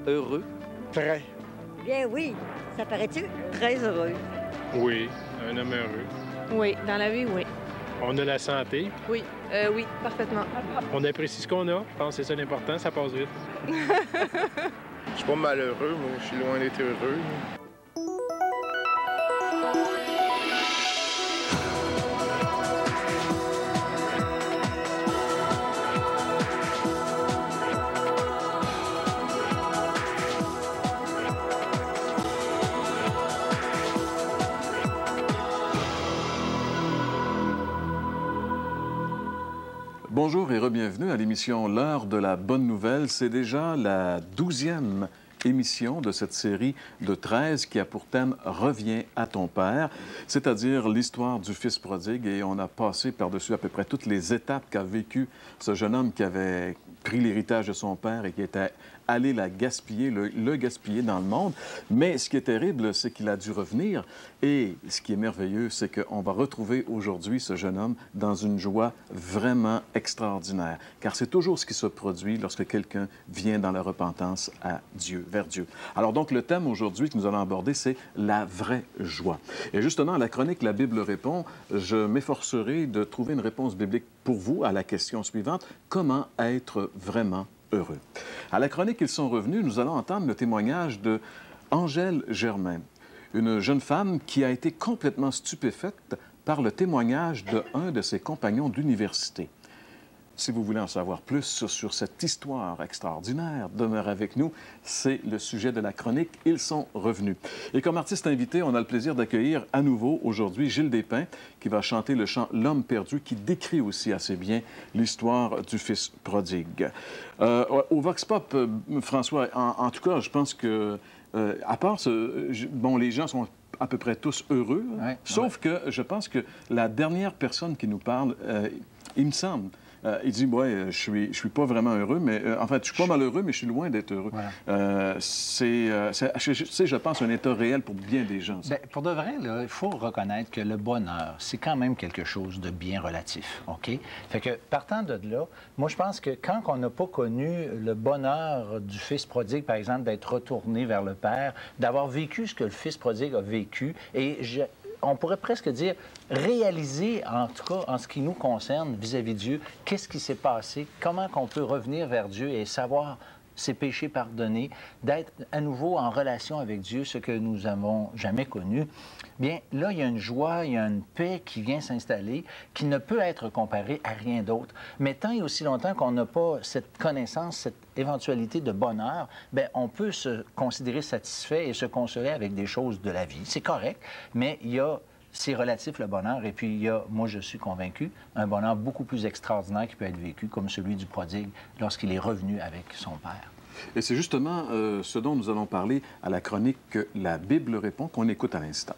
heureux? Très. Bien oui, ça paraît-tu? Très heureux. Oui, un homme heureux. Oui, dans la vie, oui. On a la santé. Oui, oui, parfaitement. On apprécie ce qu'on a. Je pense que c'est ça l'important, ça passe vite. Je suis pas malheureux, moi. Je suis loin d'être heureux. Bonjour et re-bienvenue à l'émission L'heure de la bonne nouvelle. C'est déjà la 12e émission de cette série de 13 qui a pour thème « Reviens à ton Père », c'est-à-dire l'histoire du Fils prodigue. Et on a passé par-dessus à peu près toutes les étapes qu'a vécu ce jeune homme qui avait pris l'héritage de son père et qui était allé la gaspiller, le gaspiller dans le monde. Mais ce qui est terrible, c'est qu'il a dû revenir. Et ce qui est merveilleux, c'est qu'on va retrouver aujourd'hui ce jeune homme dans une joie vraiment extraordinaire. Car c'est toujours ce qui se produit lorsque quelqu'un vient dans la repentance à Dieu, vers Dieu. Alors donc, le thème aujourd'hui que nous allons aborder, c'est la vraie joie. Et justement, à la chronique La Bible répond, je m'efforcerai de trouver une réponse biblique pour vous à la question suivante. Comment être vraiment heureux? À la chronique Ils sont revenus, nous allons entendre le témoignage de Angèle Germain, une jeune femme qui a été complètement stupéfaite par le témoignage d'un de ses compagnons d'université. Si vous voulez en savoir plus sur cette histoire extraordinaire, demeurez avec nous. C'est le sujet de la chronique Ils sont revenus. Et comme artiste invité, on a le plaisir d'accueillir à nouveau aujourd'hui Gilles Despins, qui va chanter le chant L'homme perdu, qui décrit aussi assez bien l'histoire du Fils prodigue. Au Vox Pop, François, en tout cas, je pense que, à part bon, les gens sont à peu près tous heureux, Ouais, sauf que je pense que la dernière personne qui nous parle, il me semble, il dit, ouais, je suis pas vraiment heureux, mais en fait, je suis pas malheureux, mais je suis loin d'être heureux. Voilà. C'est, je pense, un état réel pour bien des gens. Bien, pour de vrai, là, il faut reconnaître que le bonheur, c'est quand même quelque chose de bien relatif, OK? Fait que, partant de là, moi, je pense que quand on n'a pas connu le bonheur du Fils prodigue, par exemple, d'être retourné vers le Père, d'avoir vécu ce que le Fils prodigue a vécu, et on pourrait presque dire réaliser, en tout cas en ce qui nous concerne vis-à-vis de Dieu, qu'est-ce qui s'est passé, comment qu'on peut revenir vers Dieu et savoir ses péchés pardonnés, d'être à nouveau en relation avec Dieu, ce que nous n'avons jamais connu. Bien, là, il y a une joie, il y a une paix qui vient s'installer, qui ne peut être comparée à rien d'autre. Mais tant et aussi longtemps qu'on n'a pas cette connaissance, cette éventualité de bonheur, bien, on peut se considérer satisfait et se consoler avec des choses de la vie. C'est correct, mais il y a... C'est relatif, le bonheur. Et puis, il y a, moi, je suis convaincu, un bonheur beaucoup plus extraordinaire qui peut être vécu, comme celui du prodigue, lorsqu'il est revenu avec son père. Et c'est justement ce dont nous allons parler à la chronique La Bible répond, qu'on écoute à l'instant.